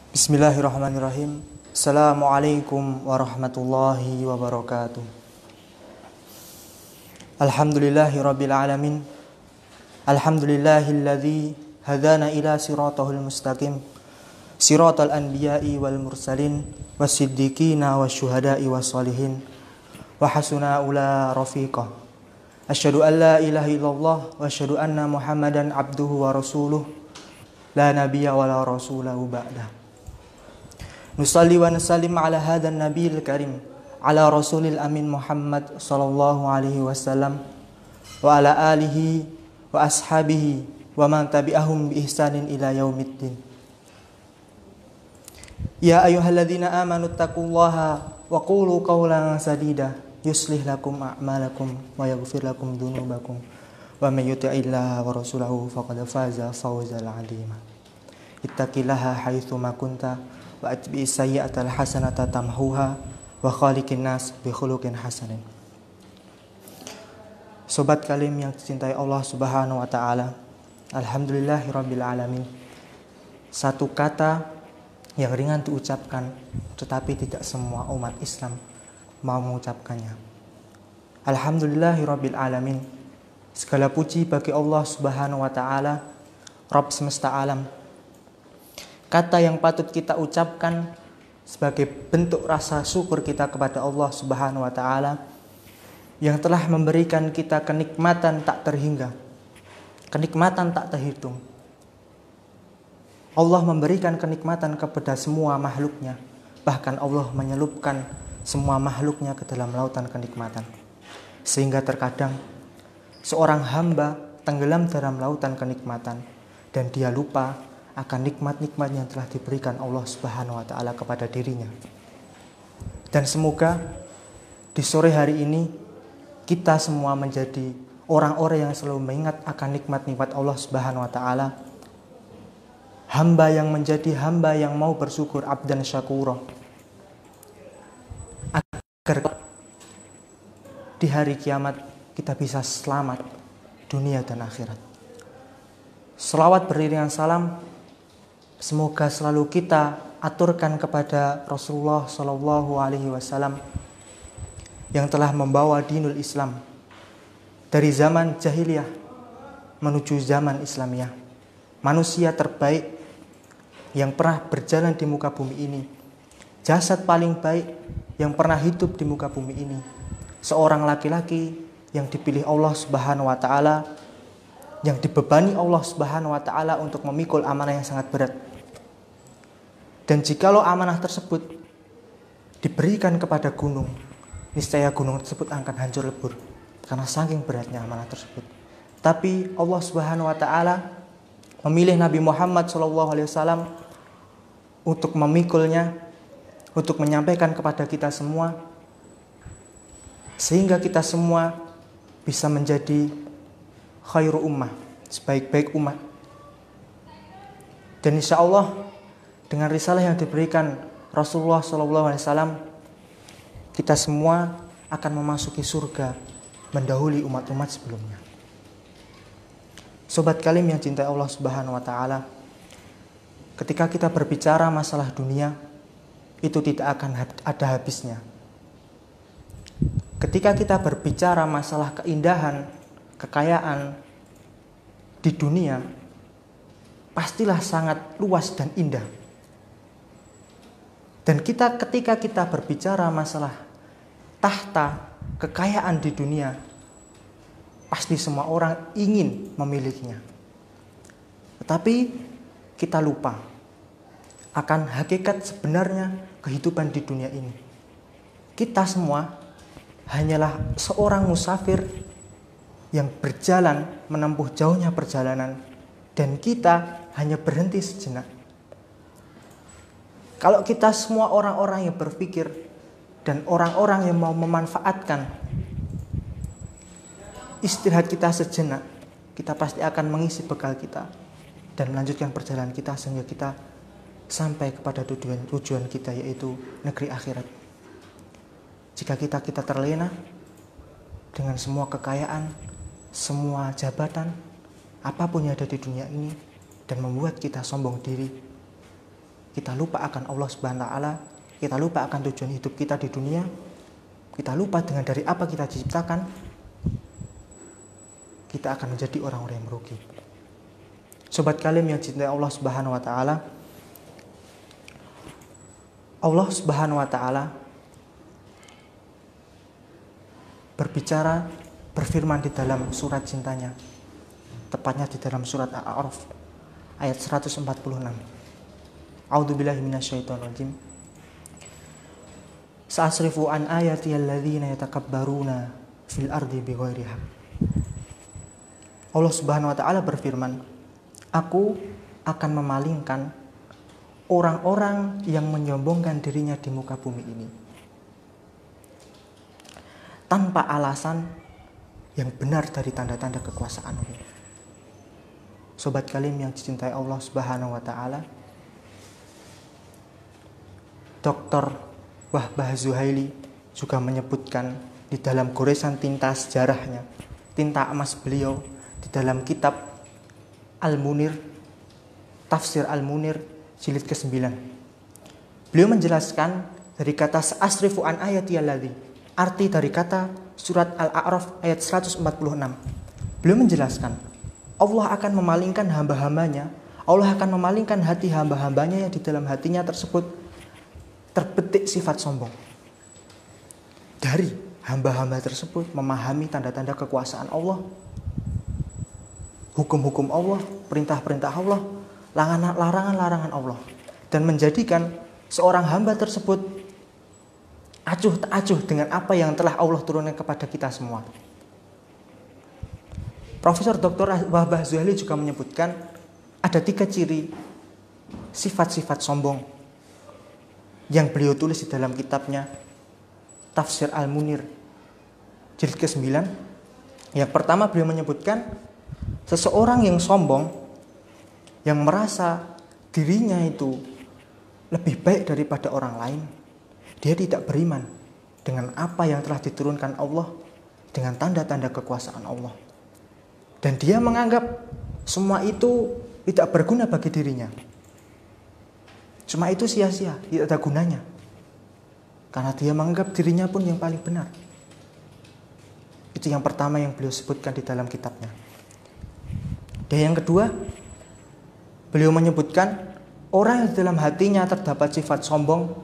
Bismillahirrahmanirrahim. Assalamualaikum warahmatullahi wabarakatuh. Alhamdulillahirabbil alamin. Alhamdulillahilladzi hadana ila siratal mustaqim. Siratal anbiya'i wal mursalin wasiddiqina wasyuhada'i wassalihin. Wa hasuna ula rafiqah. Asyhadu an la ilaha illallah wa asyhadu anna Muhammadan abduhu wa rasuluh. La nabiyya wa la rasulahu ba'dah. Nusalli wa nusallim ala hadan nabiyil karim ala rasulil amin Muhammad sallallahu alaihi wasallam wa ala alihi wa ashabihi wa man tabi'ahum bi ihsanin ila yaumiddin. Ya ayyuhalladzina amanu taqullaha wa qulu qawlan sadida yuslih lakum a'malakum wa yaghfir lakum dzunubakum wa may yuti'illaha wa rasulahu faqad faza fawzan 'azima. Ittaqillaha haitsu ma kunta wa atbi sayyi'atal hasanata tamhuha wa khaliqin nas bi khuluqin hasanin. Sobat kalim yang dicintai Allah Subhanahu wa taala, alhamdulillahirabbil alamin. Satu kata yang ringan diucapkan tetapi tidak semua umat Islam mau mengucapkannya. Alhamdulillahirabbil alamin. Segala puji bagi Allah Subhanahu wa taala, Rabb semesta alam. Kata yang patut kita ucapkan sebagai bentuk rasa syukur kita kepada Allah Subhanahu wa taala yang telah memberikan kita kenikmatan tak terhingga, kenikmatan tak terhitung. Allah memberikan kenikmatan kepada semua makhluknya, bahkan Allah menyelupkan semua makhluknya ke dalam lautan kenikmatan. Sehingga terkadang seorang hamba tenggelam dalam lautan kenikmatan dan dia lupa akan nikmat-nikmat yang telah diberikan Allah Subhanahu wa taala kepada dirinya. Dan semoga di sore hari ini kita semua menjadi orang-orang yang selalu mengingat akan nikmat-nikmat Allah Subhanahu wa taala. Hamba yang menjadi hamba yang mau bersyukur, abdan syakura. Agar di hari kiamat kita bisa selamat dunia dan akhirat. Selawat beriringan salam semoga selalu kita aturkan kepada Rasulullah Sallallahu Alaihi Wasallam yang telah membawa dinul Islam dari zaman jahiliyah menuju zaman Islamiyah. Manusia terbaik yang pernah berjalan di muka bumi ini, jasad paling baik yang pernah hidup di muka bumi ini, seorang laki-laki yang dipilih Allah Subhanahu Wa Taala, yang dibebani Allah Subhanahu Wa Taala untuk memikul amanah yang sangat berat. Dan jikalau amanah tersebut diberikan kepada gunung, niscaya gunung tersebut akan hancur lebur karena saking beratnya amanah tersebut. Tapi Allah Subhanahu wa taala memilih Nabi Muhammad SAW untuk memikulnya, untuk menyampaikan kepada kita semua, sehingga kita semua bisa menjadi khairu ummah, sebaik-baik umat. Dan insya Allah dengan risalah yang diberikan Rasulullah SAW, kita semua akan memasuki surga mendahului umat-umat sebelumnya. Sobat kalim yang cintai Allah Subhanahu wa taala, ketika kita berbicara masalah dunia, itu tidak akan ada habisnya. Ketika kita berbicara masalah keindahan, kekayaan di dunia, pastilah sangat luas dan indah. Dan ketika kita berbicara masalah tahta, kekayaan di dunia, pasti semua orang ingin memilikinya. Tetapi kita lupa akan hakikat sebenarnya kehidupan di dunia ini. Kita semua hanyalah seorang musafir yang berjalan menempuh jauhnya perjalanan, dan kita hanya berhenti sejenak. Kalau kita semua orang-orang yang berpikir dan orang-orang yang mau memanfaatkan istirahat kita sejenak, kita pasti akan mengisi bekal kita dan melanjutkan perjalanan kita sehingga kita sampai kepada tujuan kita, yaitu negeri akhirat. Jika kita terlena dengan semua kekayaan, semua jabatan, apapun yang ada di dunia ini, dan membuat kita sombong diri, kita lupa akan Allah Subhanahu wa taala, kita lupa akan tujuan hidup kita di dunia, kita lupa dengan dari apa kita diciptakan, kita akan menjadi orang-orang yang merugi. Sobat Kalim yang cintai Allah Subhanahu wa taala, Allah Subhanahu wa taala berfirman di dalam surat cintanya, tepatnya di dalam surat Al-A'raf ayat 146. A'udzubillahi minasyaitonirrajim. Sa'asrifu an ayati alladzina yatakabbaruna fil ardi bighairi haqq. Allah Subhanahu wa taala berfirman, aku akan memalingkan orang-orang yang menyombongkan dirinya di muka bumi ini tanpa alasan yang benar dari tanda-tanda kekuasaan-Mu. Sobat Kalim yang dicintai Allah Subhanahu wa taala, Dr. Wahbah Zuhaili juga menyebutkan di dalam goresan tinta sejarahnya, tinta emas beliau di dalam kitab Al-Munir, Tafsir Al-Munir jilid ke-9. Beliau menjelaskan dari kata asrifu an ayati alladzi, arti dari kata surat Al-A'raf ayat 146. Beliau menjelaskan, Allah akan memalingkan hamba-hambanya, Allah akan memalingkan hati hamba-hambanya yang di dalam hatinya tersebut terbetik sifat sombong. Dari hamba-hamba tersebut memahami tanda-tanda kekuasaan Allah, hukum-hukum Allah, perintah-perintah Allah, larangan-larangan Allah, dan menjadikan seorang hamba tersebut acuh tak acuh dengan apa yang telah Allah turunkan kepada kita semua. Profesor Dr. Wahbah Zuhaili juga menyebutkan ada 3 ciri sifat-sifat sombong yang beliau tulis di dalam kitabnya Tafsir Al-Munir jilid ke-9. Yang pertama, beliau menyebutkan seseorang yang sombong, yang merasa dirinya itu lebih baik daripada orang lain, dia tidak beriman dengan apa yang telah diturunkan Allah, dengan tanda-tanda kekuasaan Allah. Dan dia menganggap semua itu tidak berguna bagi dirinya. Semua itu sia-sia, tidak ada gunanya. Karena dia menganggap dirinya pun yang paling benar. Itu yang pertama yang beliau sebutkan di dalam kitabnya. Dan yang kedua, beliau menyebutkan orang yang di dalam hatinya terdapat sifat sombong,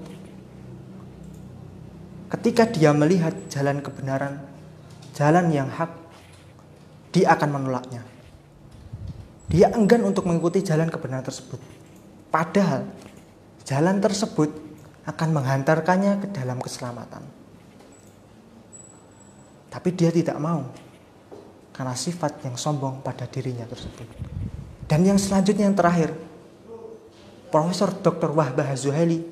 ketika dia melihat jalan kebenaran, jalan yang hak, dia akan menolaknya. Dia enggan untuk mengikuti jalan kebenaran tersebut. Padahal jalan tersebut akan menghantarkannya ke dalam keselamatan. Tapi dia tidak mau karena sifat yang sombong pada dirinya tersebut. Dan yang selanjutnya, yang terakhir, Profesor Dr. Wahbah Zuhaili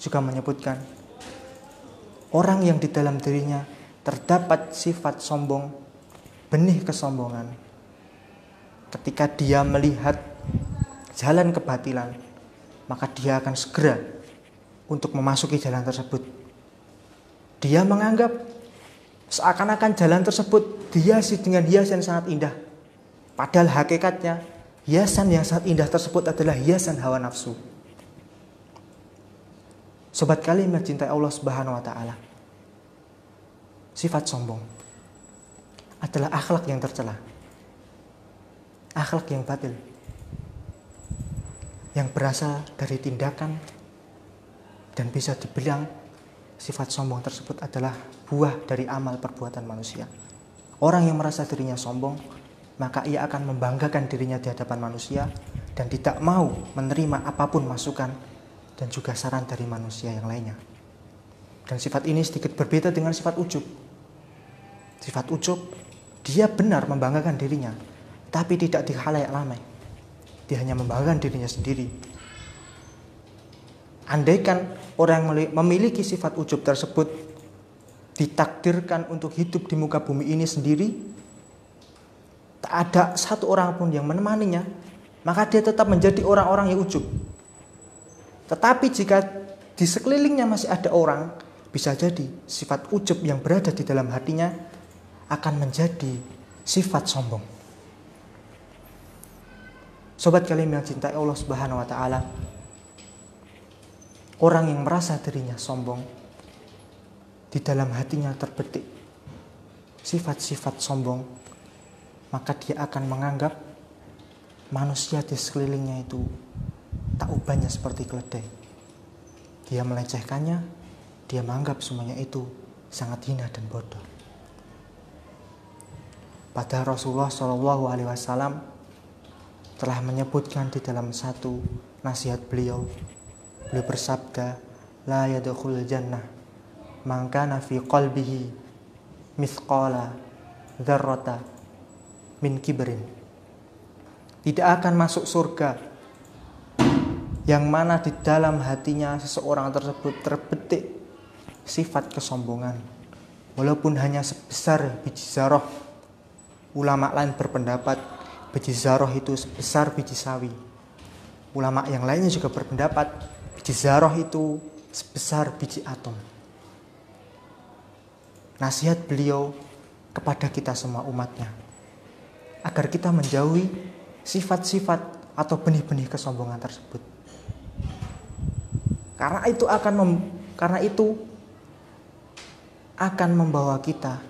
juga menyebutkan orang yang di dalam dirinya terdapat sifat sombong, benih kesombongan, ketika dia melihat jalan kebatilan, maka dia akan segera untuk memasuki jalan tersebut. Dia menganggap seakan-akan jalan tersebut dihiasi dengan hiasan sangat indah. Padahal hakikatnya hiasan yang sangat indah tersebut adalah hiasan hawa nafsu. Sobat Kalim yang cintai Allah Subhanahu wa taala, sifat sombong adalah akhlak yang tercela, akhlak yang batil, yang berasal dari tindakan, dan bisa dibilang sifat sombong tersebut adalah buah dari amal perbuatan manusia. Orang yang merasa dirinya sombong, maka ia akan membanggakan dirinya di hadapan manusia dan tidak mau menerima apapun masukan dan juga saran dari manusia yang lainnya. Dan sifat ini sedikit berbeda dengan sifat ujub. Sifat ujub, dia benar membanggakan dirinya, tapi tidak di khalayak ramai. Dia hanya membanggakan dirinya sendiri. Andaikan orang yang memiliki sifat ujub tersebut ditakdirkan untuk hidup di muka bumi ini sendiri, tak ada satu orang pun yang menemaninya, maka dia tetap menjadi orang-orang yang ujub. Tetapi jika di sekelilingnya masih ada orang, bisa jadi sifat ujub yang berada di dalam hatinya akan menjadi sifat sombong. Sobat Kalim yang cintai Allah Subhanahu wa taala, orang yang merasa dirinya sombong, di dalam hatinya terbetik sifat-sifat sombong, maka dia akan menganggap manusia di sekelilingnya itu tak ubahnya seperti keledai. Dia melecehkannya, dia menganggap semuanya itu sangat hina dan bodoh. Padahal Rasulullah SAW telah menyebutkan di dalam satu nasihat beliau bersabda, la yadkhulul jannah man kana fi qalbihi mithqala dzarrata min kibrin. Tidak akan masuk surga yang mana di dalam hatinya seseorang tersebut terbetik sifat kesombongan, walaupun hanya sebesar biji zarah. Ulama lain berpendapat biji zarah itu sebesar biji sawi. Ulama yang lainnya juga berpendapat biji zarah itu sebesar biji atom. Nasihat beliau kepada kita semua umatnya, agar kita menjauhi sifat-sifat atau benih-benih kesombongan tersebut. Karena itu akan membawa kita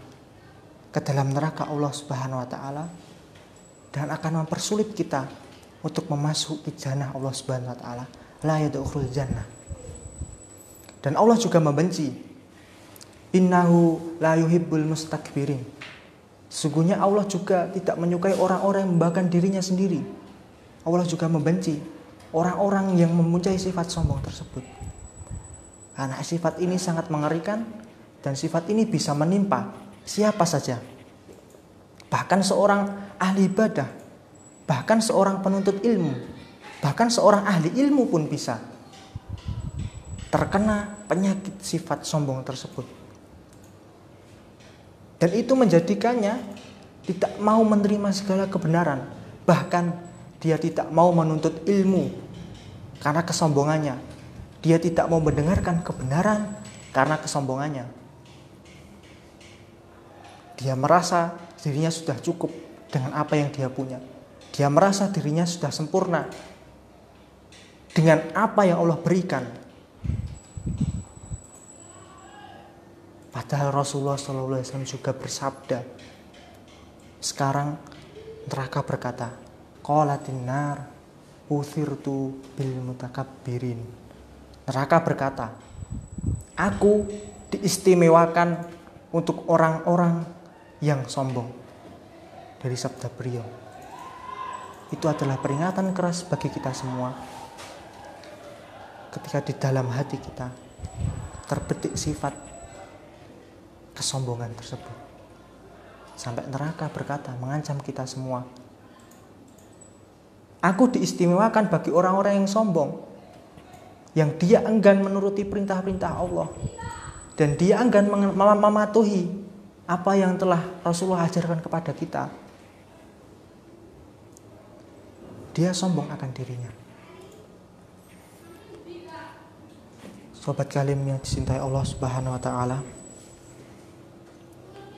ke dalam neraka Allah Subhanahu wa taala dan akan mempersulit kita untuk memasuki jannah Allah Subhanahu wa taala, la yadkhulul jannah. Dan Allah juga membenci, innahu la yuhibbul mustakbirin. Sesungguhnya Allah juga tidak menyukai orang-orang yang membanggakan dirinya sendiri. Allah juga membenci orang-orang yang mempunyai sifat sombong tersebut. Karena sifat ini sangat mengerikan dan sifat ini bisa menimpa siapa saja. Bahkan seorang ahli ibadah, bahkan seorang penuntut ilmu, bahkan seorang ahli ilmu pun bisa terkena penyakit sifat sombong tersebut. Dan itu menjadikannya tidak mau menerima segala kebenaran. Bahkan dia tidak mau menuntut ilmu karena kesombongannya. Dia tidak mau mendengarkan kebenaran karena kesombongannya. Dia merasa dirinya sudah cukup dengan apa yang dia punya. Dia merasa dirinya sudah sempurna dengan apa yang Allah berikan. Padahal Rasulullah SAW juga bersabda, sekarang neraka berkata, qalatin nar uthirtu bil mutakabbirin. Neraka berkata, aku diistimewakan untuk orang-orang yang sombong. Dari sabda beliau. Itu adalah peringatan keras bagi kita semua. Ketika di dalam hati kita terbetik sifat kesombongan tersebut, sampai neraka berkata, mengancam kita semua, aku diistimewakan bagi orang-orang yang sombong, yang dia enggan menuruti perintah-perintah Allah, dan dia enggan mematuhi apa yang telah Rasulullah ajarkan kepada kita. Dia sombong akan dirinya. Sobat Kalim yang dicintai Allah Subhanahu wa taala,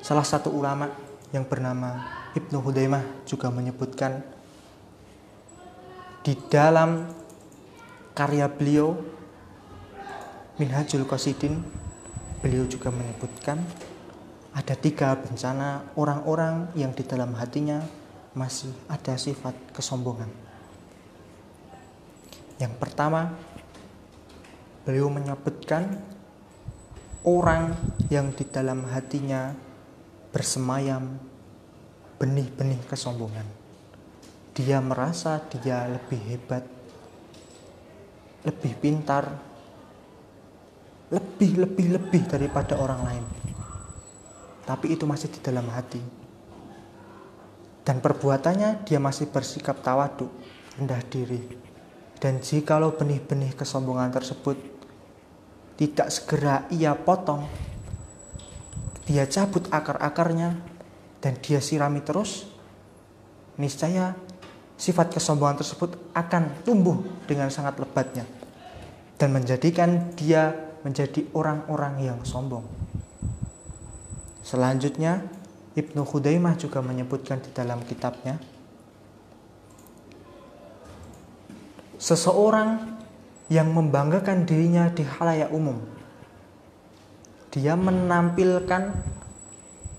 salah satu ulama yang bernama Ibnu Hudaimah juga menyebutkan di dalam karya beliau Minhajul Qasidin, beliau juga menyebutkan ada 3 bencana orang-orang yang di dalam hatinya masih ada sifat kesombongan. Yang pertama, beliau menyebutkan orang yang di dalam hatinya bersemayam benih-benih kesombongan. Dia merasa dia lebih hebat, lebih pintar, lebih daripada orang lain. Tapi itu masih di dalam hati. Dan perbuatannya dia masih bersikap tawadhu, rendah diri. Dan jikalau benih-benih kesombongan tersebut tidak segera ia potong, dia cabut akar-akarnya dan dia sirami terus, niscaya sifat kesombongan tersebut akan tumbuh dengan sangat lebatnya dan menjadikan dia menjadi orang-orang yang sombong. Selanjutnya, Ibnu Hudaimah juga menyebutkan di dalam kitabnya, seseorang yang membanggakan dirinya di khalayak umum. Dia menampilkan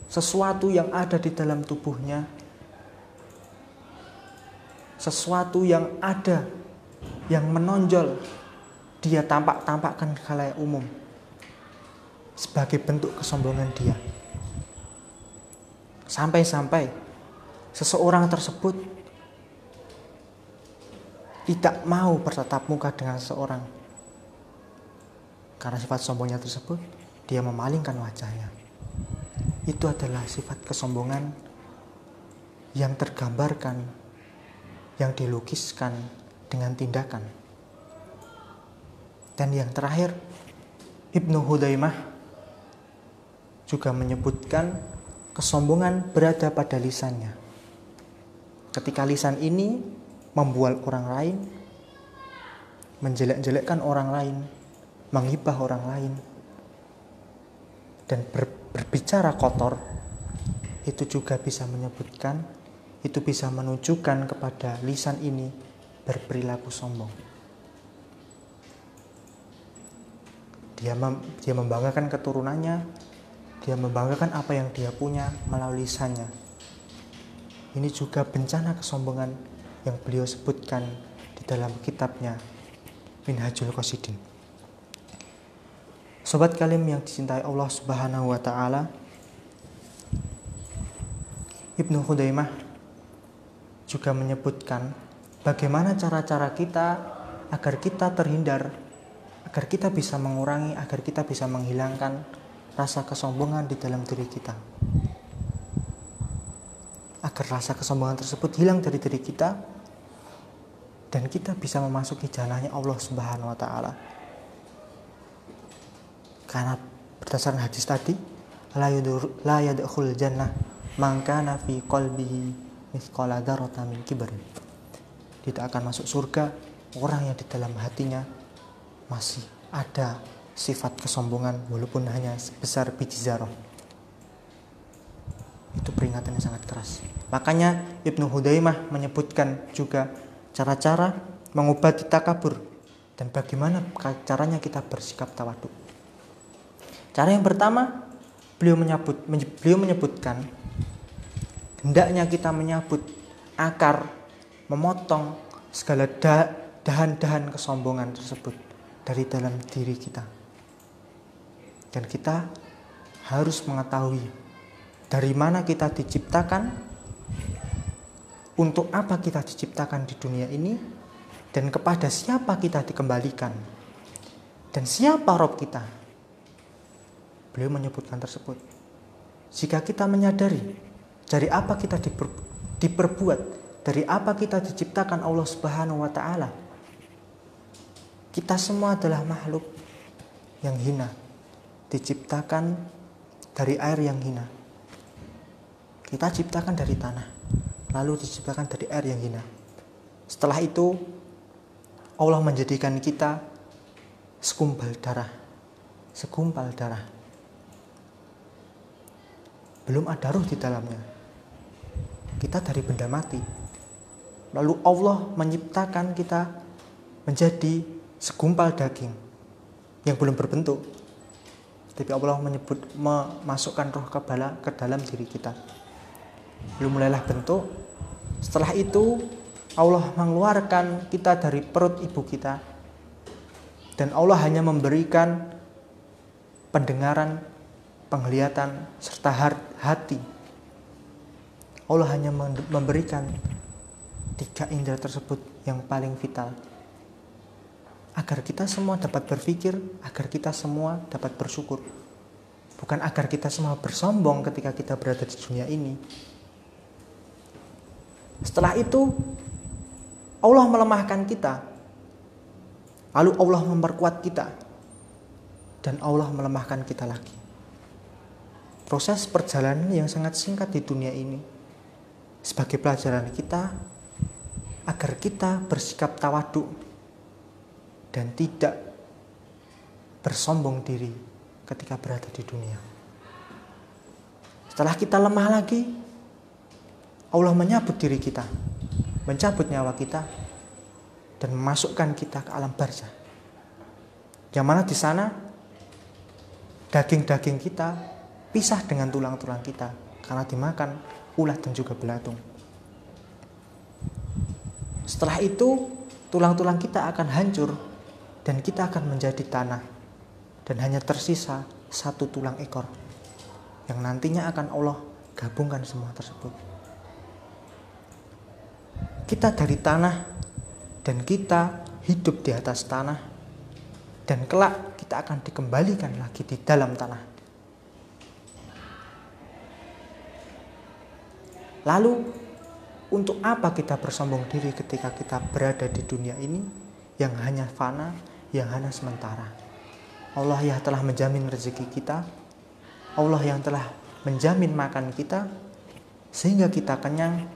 sesuatu yang ada di dalam tubuhnya, sesuatu yang ada, yang menonjol, dia tampakkan di khalayak umum sebagai bentuk kesombongan dia. Sampai-sampai seseorang tersebut tidak mau bertatap muka dengan seseorang. Karena sifat sombongnya tersebut, dia memalingkan wajahnya. Itu adalah sifat kesombongan yang tergambarkan, yang dilukiskan dengan tindakan. Dan yang terakhir, Ibnu Hudaimah juga menyebutkan kesombongan berada pada lisannya. Ketika lisan ini membual orang lain, menjelek-jelekkan orang lain, menghibah orang lain, dan berbicara kotor, itu juga bisa menyebutkan, itu bisa menunjukkan kepada lisan ini berperilaku sombong. Dia membanggakan keturunannya, dia membanggakan apa yang dia punya melalui lisannya. Ini juga bencana kesombongan yang beliau sebutkan di dalam kitabnya Minhajul Qasidin. Sobat Kalim yang dicintai Allah Subhanahu wa taala, Ibnu Hudaimah juga menyebutkan bagaimana cara-cara kita agar kita terhindar, agar kita bisa mengurangi, agar kita bisa menghilangkan rasa kesombongan di dalam diri kita. Agar rasa kesombongan tersebut hilang dari diri kita dan kita bisa memasuki jalannya Allah Subhanahu wa taala. Karena berdasarkan hadis tadi, la yadkhul jannah man kana fi qalbihi mithqala dzarratin min kibr. Tidak akan masuk surga orang yang di dalam hatinya masih ada sifat kesombongan walaupun hanya sebesar biji zarah. Itu peringatan yang sangat keras. Makanya Ibnu Hudaimah menyebutkan juga cara-cara mengobati takabur dan bagaimana caranya kita bersikap tawadhu. Cara yang pertama, beliau menyebutkan hendaknya kita menyabut akar, memotong segala dahan-dahan kesombongan tersebut dari dalam diri kita. Dan kita harus mengetahui dari mana kita diciptakan, untuk apa kita diciptakan di dunia ini, dan kepada siapa kita dikembalikan, dan siapa Rob kita. Beliau menyebutkan tersebut. Jika kita menyadari dari apa kita diperbuat, dari apa kita diciptakan Allah Subhanahu wa taala, kita semua adalah makhluk yang hina, diciptakan dari air yang hina. Kita ciptakan dari tanah, lalu diciptakan dari air yang hina. Setelah itu Allah menjadikan kita segumpal darah. Belum ada ruh di dalamnya. Kita dari benda mati. Lalu Allah menciptakan kita menjadi segumpal daging yang belum berbentuk. Tapi Allah memasukkan roh ke dalam diri kita. Belum mulailah bentuk. Setelah itu Allah mengeluarkan kita dari perut ibu kita. Dan Allah hanya memberikan pendengaran, penglihatan, serta hati. Allah hanya memberikan 3 indera tersebut yang paling vital. Agar kita semua dapat berpikir, agar kita semua dapat bersyukur. Bukan agar kita semua bersombong ketika kita berada di dunia ini. Setelah itu, Allah melemahkan kita. Lalu Allah memperkuat kita. Dan Allah melemahkan kita lagi. Proses perjalanan yang sangat singkat di dunia ini sebagai pelajaran kita agar kita bersikap tawadhu dan tidak bersombong diri ketika berada di dunia. Setelah kita lemah lagi, Allah menyabut diri kita, mencabut nyawa kita dan memasukkan kita ke alam barzah. Yang mana di sana daging-daging kita pisah dengan tulang-tulang kita karena dimakan ulah dan juga belatung. Setelah itu tulang-tulang kita akan hancur dan kita akan menjadi tanah dan hanya tersisa satu tulang ekor yang nantinya akan Allah gabungkan semua tersebut. Kita dari tanah dan kita hidup di atas tanah dan kelak kita akan dikembalikan lagi di dalam tanah. Lalu untuk apa kita bersombong diri ketika kita berada di dunia ini yang hanya fana, yang hanya sementara? Allah yang telah menjamin rezeki kita, Allah yang telah menjamin makan kita sehingga kita kenyang,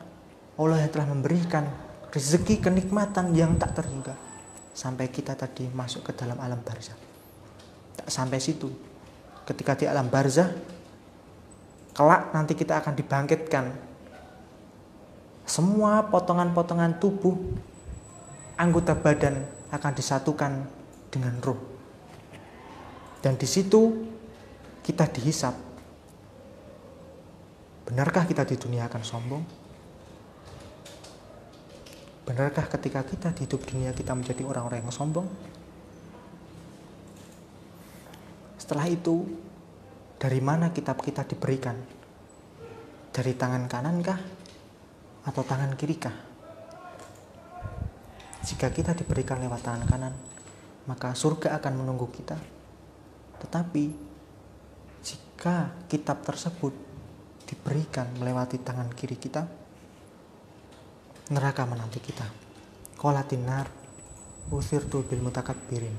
Allah yang telah memberikan rezeki kenikmatan yang tak terhingga sampai kita tadi masuk ke dalam alam barzah. Tak sampai situ, ketika di alam barzah kelak nanti kita akan dibangkitkan. Semua potongan-potongan tubuh, anggota badan akan disatukan dengan ruh. Dan di situ kita dihisap. Benarkah kita di dunia akan sombong? Benarkah ketika kita di hidup dunia kita menjadi orang-orang yang sombong? Setelah itu, dari mana kitab kita diberikan? Dari tangan kanankah? Atau tangan kirikah? Jika kita diberikan lewat tangan kanan, maka surga akan menunggu kita. Tetapi jika kitab tersebut diberikan melewati tangan kiri kita, neraka menanti kita. Qalatin nar uthirtu bil mutakabbirin.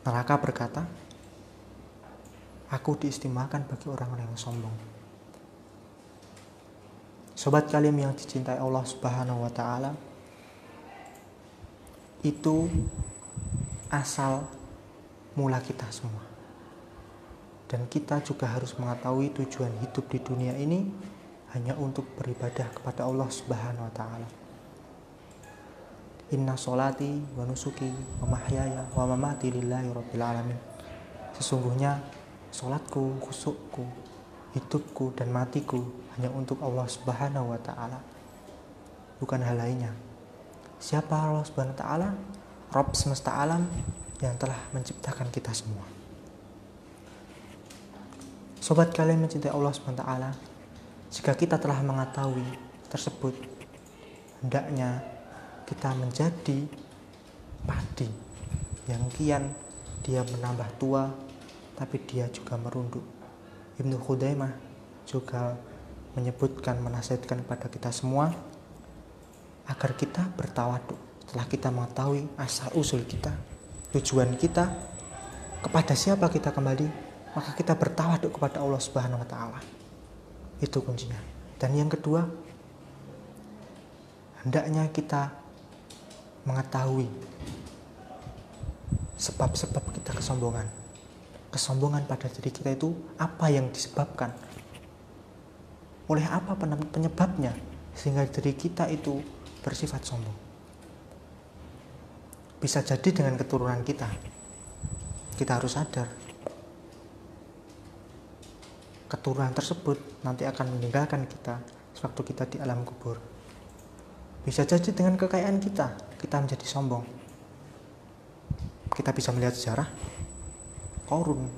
Neraka berkata, aku diistimewakan bagi orang-orang yang sombong. Sobat kalian yang dicintai Allah Subhanahu wa taala, itu asal mula kita semua. Dan kita juga harus mengetahui tujuan hidup di dunia ini hanya untuk beribadah kepada Allah Subhanahu wa taala. Inna sholati wa nusuki wa mahyaya wa mamati lillahi rabbil alamin. Sesungguhnya sholatku, khusukku, hidupku dan matiku hanya untuk Allah Subhanahu wa taala, bukan hal lainnya. Siapa Allah Subhanahu wa taala? Rabb semesta alam yang telah menciptakan kita semua. Sobat kalian mencintai Allah Subhanahu wa taala, jika kita telah mengetahui tersebut, hendaknya kita menjadi padi yang kian dia menambah tua tapi dia juga merunduk. Ibnu Khudaimah juga menyebutkan, menasihatkan kepada kita semua agar kita bertawaduk. Setelah kita mengetahui asal usul kita, tujuan kita, kepada siapa kita kembali, maka kita bertawaduk kepada Allah Subhanahu wa taala. Itu kuncinya. Dan yang kedua, hendaknya kita mengetahui sebab-sebab kita kesombongan. Kesombongan pada diri kita itu apa yang disebabkan? Oleh apa penyebabnya sehingga diri kita itu bersifat sombong? Bisa jadi dengan keturunan kita. Kita harus sadar. Keturunan tersebut nanti akan meninggalkan kita sewaktu kita di alam kubur. Bisa jadi dengan kekayaan kita menjadi sombong. Kita bisa melihat sejarah Qarun.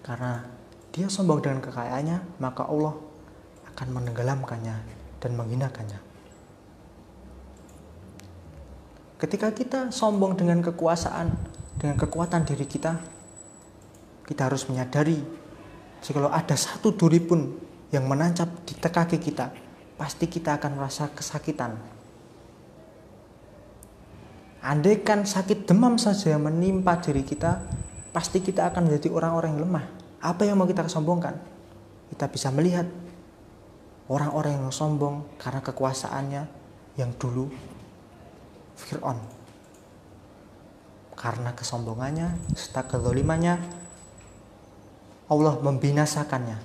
Karena dia sombong dengan kekayaannya, maka Allah akan menenggelamkannya dan menghinakannya. Ketika kita sombong dengan kekuasaan, dengan kekuatan diri kita, kita harus menyadari jika ada satu duri pun yang menancap di kaki kita, pasti kita akan merasa kesakitan. Andaikan sakit demam saja yang menimpa diri kita, pasti kita akan menjadi orang-orang yang lemah. Apa yang mau kita sombongkan? Kita bisa melihat orang-orang yang sombong karena kekuasaannya yang dulu Fir'aun. Karena kesombongannya, serta kezalimannya, Allah membinasakannya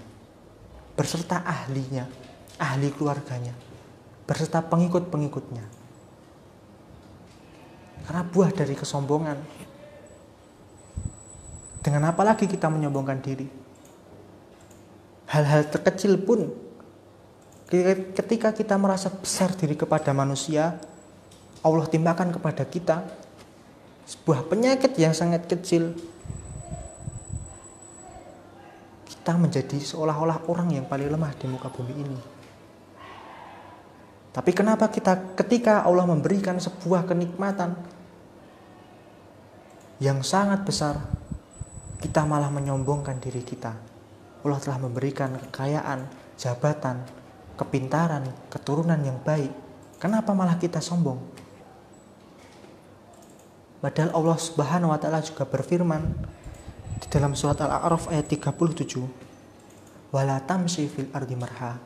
berserta ahlinya, ahli keluarganya, berserta pengikut-pengikutnya. Karena buah dari kesombongan Dengan apa lagi kita menyombongkan diri? Hal-hal terkecil pun, ketika kita merasa besar diri kepada manusia, Allah timpakan kepada kita sebuah penyakit yang sangat kecil. Kita menjadi seolah-olah orang yang paling lemah di muka bumi ini. Tapi kenapa ketika Allah memberikan sebuah kenikmatan yang sangat besar, kita malah menyombongkan diri kita? Allah telah memberikan kekayaan, jabatan, kepintaran, keturunan yang baik. Kenapa malah kita sombong? Padahal Allah Subhanahu wa taala juga berfirman di dalam surat Al-A'raf ayat 37, "Wala tamshi fil ardi marha.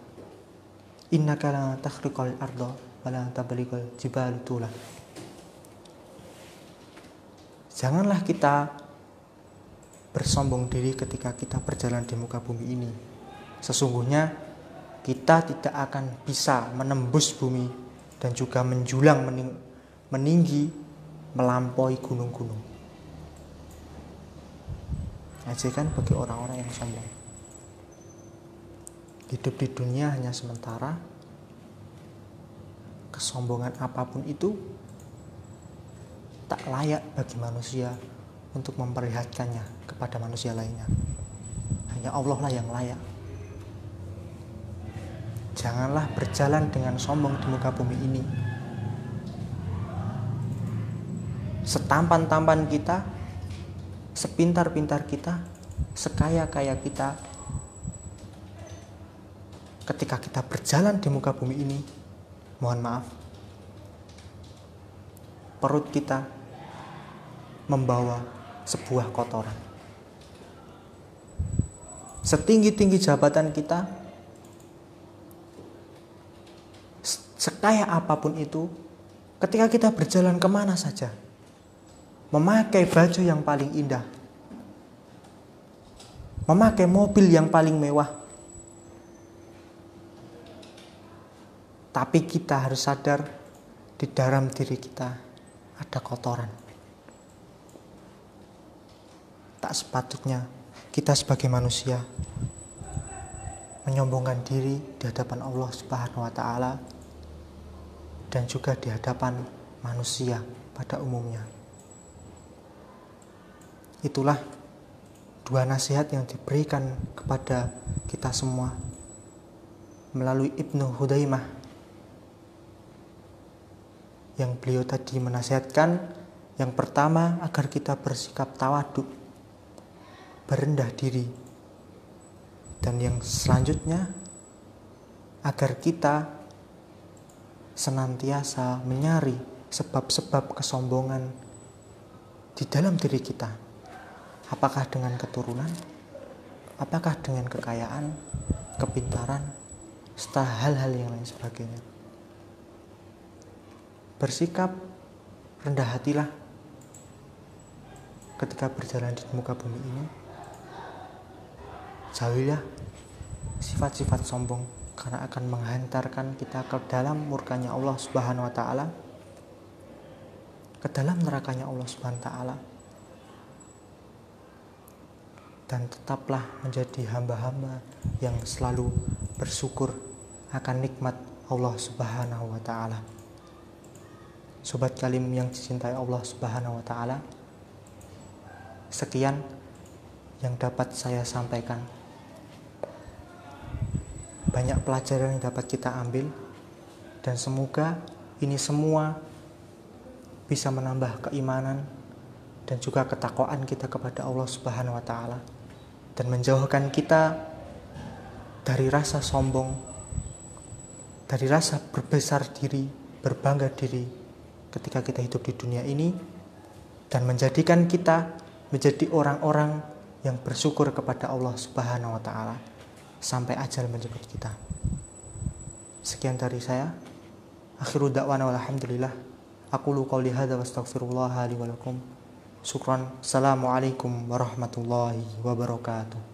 Innaka la takhriqal arda wa la tablighal jibal tula." Janganlah kita bersombong diri ketika kita berjalan di muka bumi ini. Sesungguhnya kita tidak akan bisa menembus bumi dan juga menjulang meninggi melampaui gunung-gunung. Ajakan bagi orang-orang yang sombong. Hidup di dunia hanya sementara. Kesombongan apapun itu tak layak bagi manusia untuk memperlihatkannya kepada manusia lainnya. Hanya Allah lah yang layak. Janganlah berjalan dengan sombong di muka bumi ini. Setampan-tampan kita, sepintar-pintar kita, sekaya-kaya kita, ketika kita berjalan di muka bumi ini, mohon maaf, perut kita membawa sebuah kotoran. Setinggi-tinggi jabatan kita, sekaya apapun itu, ketika kita berjalan kemana saja, memakai baju yang paling indah, memakai mobil yang paling mewah, tapi kita harus sadar di dalam diri kita ada kotoran. Tak sepatutnya kita sebagai manusia menyombongkan diri di hadapan Allah Subhanahu wa taala dan juga di hadapan manusia pada umumnya. Itulah dua nasihat yang diberikan kepada kita semua melalui Ibnu Hudaimah, yang beliau tadi menasihatkan yang pertama agar kita bersikap tawadhu, berendah diri, dan yang selanjutnya agar kita senantiasa mencari sebab-sebab kesombongan di dalam diri kita. Apakah dengan keturunan, apakah dengan kekayaan, kepintaran, serta hal-hal yang lain sebagainya. Bersikap rendah hatilah ketika berjalan di muka bumi ini. Jauhilah sifat-sifat sombong, karena akan menghantarkan kita ke dalam murkanya Allah Subhanahu wa taala, ke dalam nerakanya Allah Subhanahu wa taala. Dan tetaplah menjadi hamba-hamba yang selalu bersyukur akan nikmat Allah Subhanahu wa taala. Sobat Kalim yang dicintai Allah Subhanahu wa taala, sekian yang dapat saya sampaikan. Banyak pelajaran yang dapat kita ambil, dan semoga ini semua bisa menambah keimanan dan juga ketakwaan kita kepada Allah Subhanahu wa taala, dan menjauhkan kita dari rasa sombong, dari rasa berbesar diri, berbangga diri ketika kita hidup di dunia ini, dan menjadikan kita menjadi orang-orang yang bersyukur kepada Allah Subhanahu wa taala sampai ajal menjemput kita. Sekian dari saya. Akhiru da'wana walhamdulillah. Aqulu qouli hadza wa astaghfirullah li wa lakum. Syukran. Assalamualaikum warahmatullahi wabarakatuh.